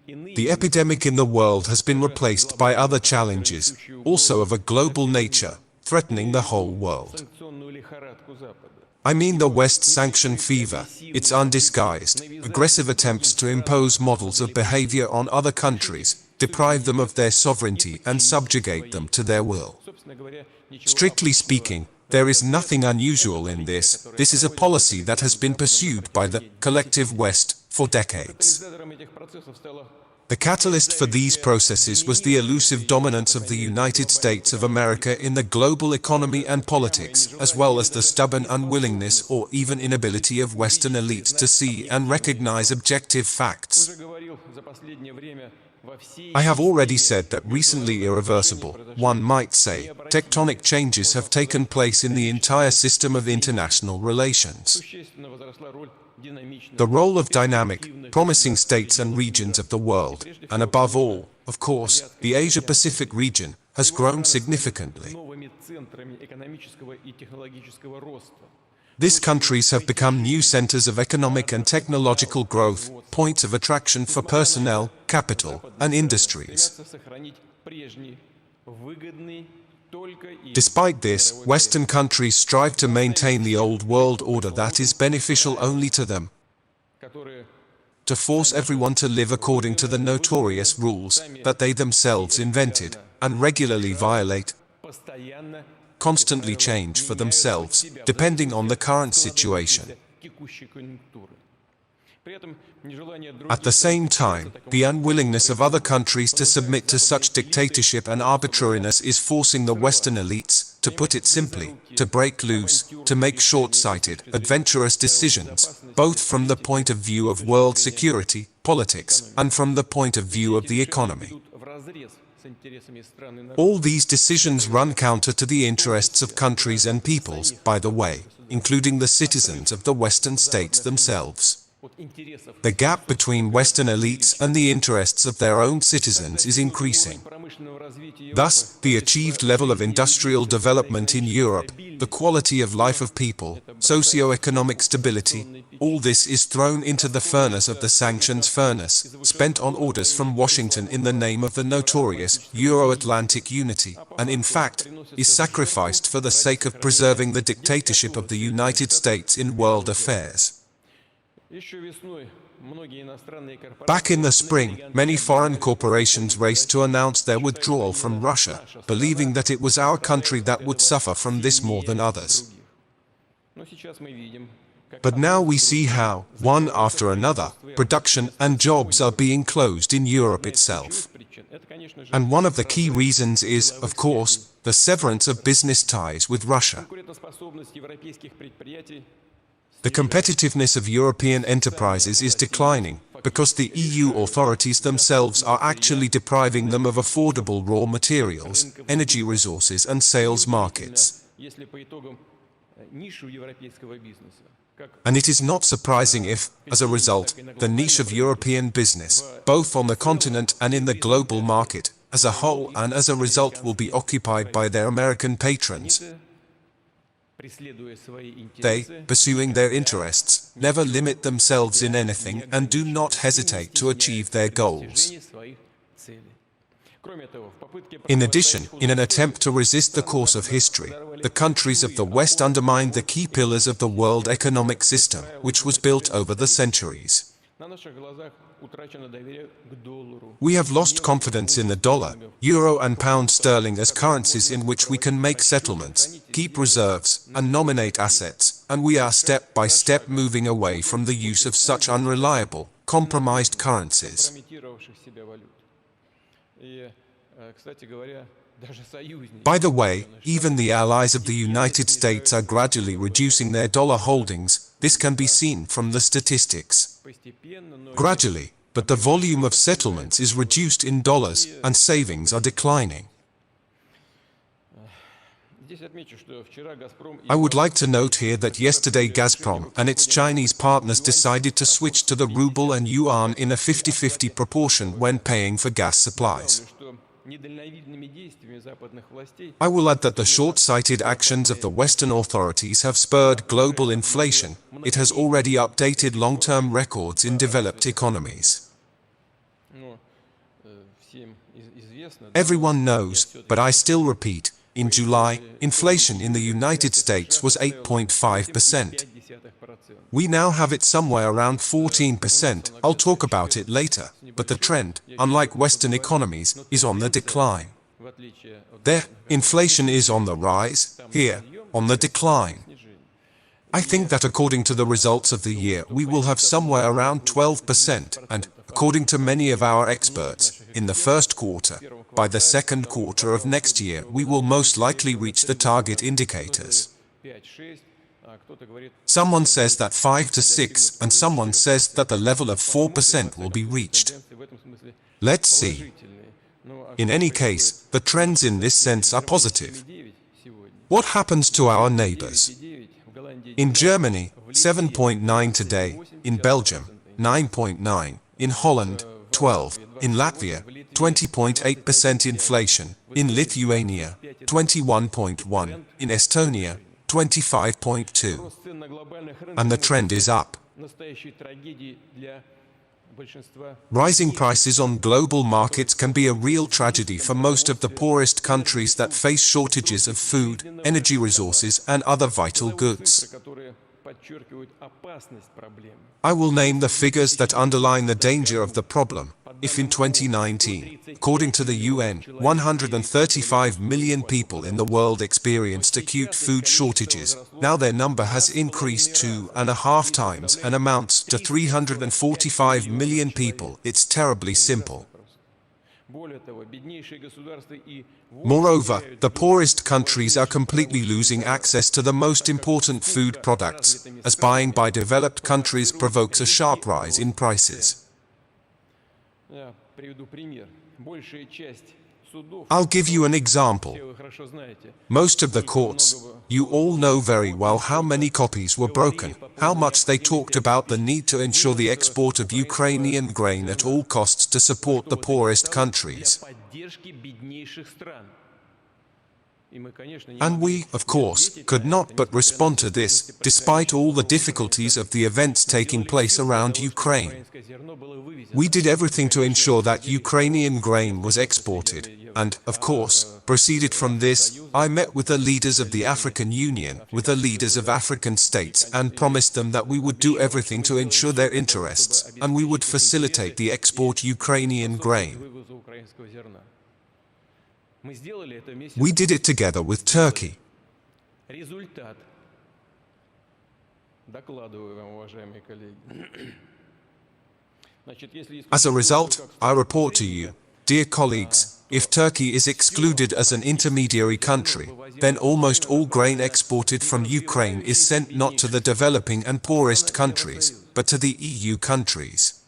The epidemic in the world has been replaced by other challenges, also of a global nature, threatening the whole world. I mean the West sanction fever, its undisguised, aggressive attempts to impose models of behavior on other countries, deprive them of their sovereignty and subjugate them to their will. Strictly speaking, there is nothing unusual in this. This is a policy that has been pursued by the collective West for decades. The catalyst for these processes was the elusive dominance of the United States of America in the global economy and politics, as well as the stubborn unwillingness or even inability of Western elites to see and recognize objective facts. I have already said that recently irreversible, one might say, tectonic changes have taken place in the entire system of international relations. The role of dynamic, promising states and regions of the world, and above all, of course, the Asia-Pacific region, has grown significantly. These countries have become new centers of economic and technological growth, points of attraction for personnel, capital, and industries. Despite this, Western countries strive to maintain the old world order that is beneficial only to them, to force everyone to live according to the notorious rules that they themselves invented, and regularly violate, constantly change for themselves, depending on the current situation. At the same time, the unwillingness of other countries to submit to such dictatorship and arbitrariness is forcing the Western elites, to put it simply, to break loose, to make short-sighted, adventurous decisions, both from the point of view of world security, politics, and from the point of view of the economy. All these decisions run counter to the interests of countries and peoples, by the way, including the citizens of the Western states themselves. The gap between Western elites and the interests of their own citizens is increasing. Thus, the achieved level of industrial development in Europe, the quality of life of people, socio-economic stability, all this is thrown into the furnace of the sanctions furnace, spent on orders from Washington in the name of the notorious Euro-Atlantic unity, and in fact, is sacrificed for the sake of preserving the dictatorship of the United States in world affairs. Back in the spring, many foreign corporations raced to announce their withdrawal from Russia, believing that it was our country that would suffer from this more than others. But now we see how, one after another, production and jobs are being closed in Europe itself. And one of the key reasons is, of course, the severance of business ties with Russia. The competitiveness of European enterprises is declining, because the EU authorities themselves are actually depriving them of affordable raw materials, energy resources and sales markets. And it is not surprising if, as a result, the niche of European business, both on the continent and in the global market, as a whole and as a result will be occupied by their American patrons. They, pursuing their interests, never limit themselves in anything and do not hesitate to achieve their goals. In addition, in an attempt to resist the course of history, the countries of the West undermined the key pillars of the world economic system, which was built over the centuries. We have lost confidence in the dollar, euro and pound sterling as currencies in which we can make settlements, keep reserves, and nominate assets, and we are step by step moving away from the use of such unreliable, compromised currencies. By the way, even the allies of the United States are gradually reducing their dollar holdings. This can be seen from the statistics. Gradually, but the volume of settlements is reduced in dollars, and savings are declining. I would like to note here that yesterday Gazprom and its Chinese partners decided to switch to the ruble and yuan in a 50-50 proportion when paying for gas supplies. I will add that the short-sighted actions of the Western authorities have spurred global inflation. It has already updated long-term records in developed economies. Everyone knows, but I still repeat, in July, inflation in the United States was 8.5%. We now have it somewhere around 14%. I'll talk about it later, but the trend, unlike Western economies, is on the decline. There, inflation is on the rise, here, on the decline. I think that according to the results of the year, we will have somewhere around 12%, and, according to many of our experts, in the first quarter, by the second quarter of next year, we will most likely reach the target indicators. Someone says that 5 to 6, and someone says that the level of 4% will be reached. Let's see. In any case, the trends in this sense are positive. What happens to our neighbors? In Germany, 7.9 today, in Belgium, 9.9, in Holland, 12, in Latvia, 20.8% inflation, in Lithuania, 21.1, in Estonia, 25.2. And the trend is up. Rising prices on global markets can be a real tragedy for most of the poorest countries that face shortages of food, energy resources, and other vital goods. I will name the figures that underline the danger of the problem. If in 2019, according to the UN, 135 million people in the world experienced acute food shortages, now their number has increased 2.5 times and amounts to 345 million people. It's terribly simple. Moreover, the poorest countries are completely losing access to the most important food products, as buying by developed countries provokes a sharp rise in prices. I'll give you an example. Most of the courts, you all know very well how many copies were broken, how much they talked about the need to ensure the export of Ukrainian grain at all costs to support the poorest countries. And we, of course, could not but respond to this, despite all the difficulties of the events taking place around Ukraine. We did everything to ensure that Ukrainian grain was exported, and, of course, proceeded from this, I met with the leaders of the African Union, with the leaders of African states, and promised them that we would do everything to ensure their interests, and we would facilitate the export Ukrainian grain. We did it together with Turkey. As a result, I report to you, dear colleagues, if Turkey is excluded as an intermediary country, then almost all grain exported from Ukraine is sent not to the developing and poorest countries, but to the EU countries.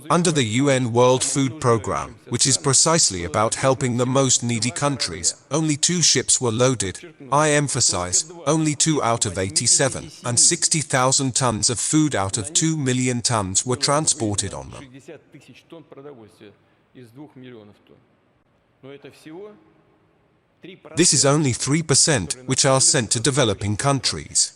Under the UN World Food Programme, which is precisely about helping the most needy countries, only 2 ships were loaded. I emphasize, only 2 out of 87, and 60,000 tons of food out of 2 million tons were transported on them. This is only 3%, which are sent to developing countries.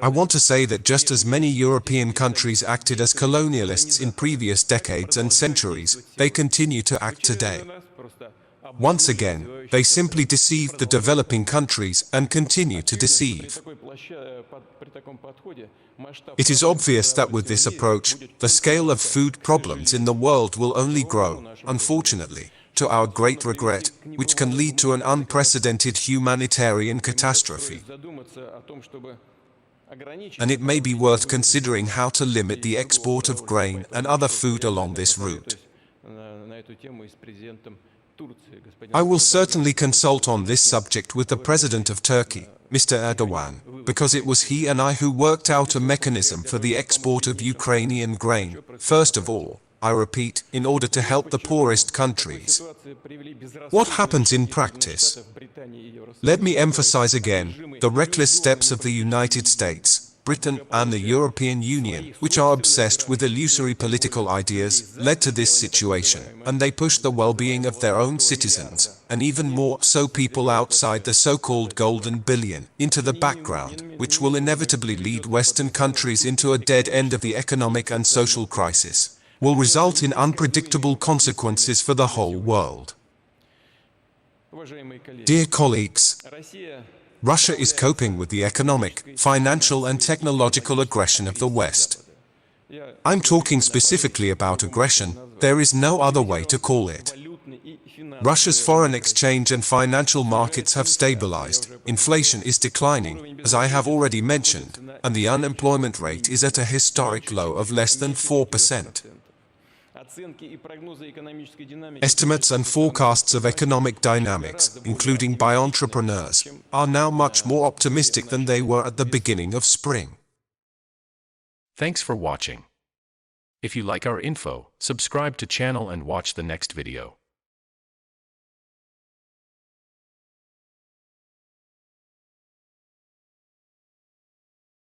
I want to say that just as many European countries acted as colonialists in previous decades and centuries, they continue to act today. Once again, they simply deceived the developing countries and continue to deceive. It is obvious that with this approach, the scale of food problems in the world will only grow, unfortunately, to our great regret, which can lead to an unprecedented humanitarian catastrophe. And it may be worth considering how to limit the export of grain and other food along this route. I will certainly consult on this subject with the President of Turkey, Mr. Erdogan, because it was he and I who worked out a mechanism for the export of Ukrainian grain, first of all, I repeat, in order to help the poorest countries. What happens in practice? Let me emphasize again, the reckless steps of the United States, Britain, and the European Union, which are obsessed with illusory political ideas, led to this situation, and they pushed the well-being of their own citizens, and even more so people outside the so-called golden billion, into the background, which will inevitably lead Western countries into a dead end of the economic and social crisis, will result in unpredictable consequences for the whole world. Dear colleagues, Russia is coping with the economic, financial and technological aggression of the West. I'm talking specifically about aggression, there is no other way to call it. Russia's foreign exchange and financial markets have stabilized, inflation is declining, as I have already mentioned, and the unemployment rate is at a historic low of less than 4%. Estimates and forecasts of economic dynamics, including by entrepreneurs, are now much more optimistic than they were at the beginning of spring. Thanks for watching. If you like our info, subscribe to channel and watch the next video.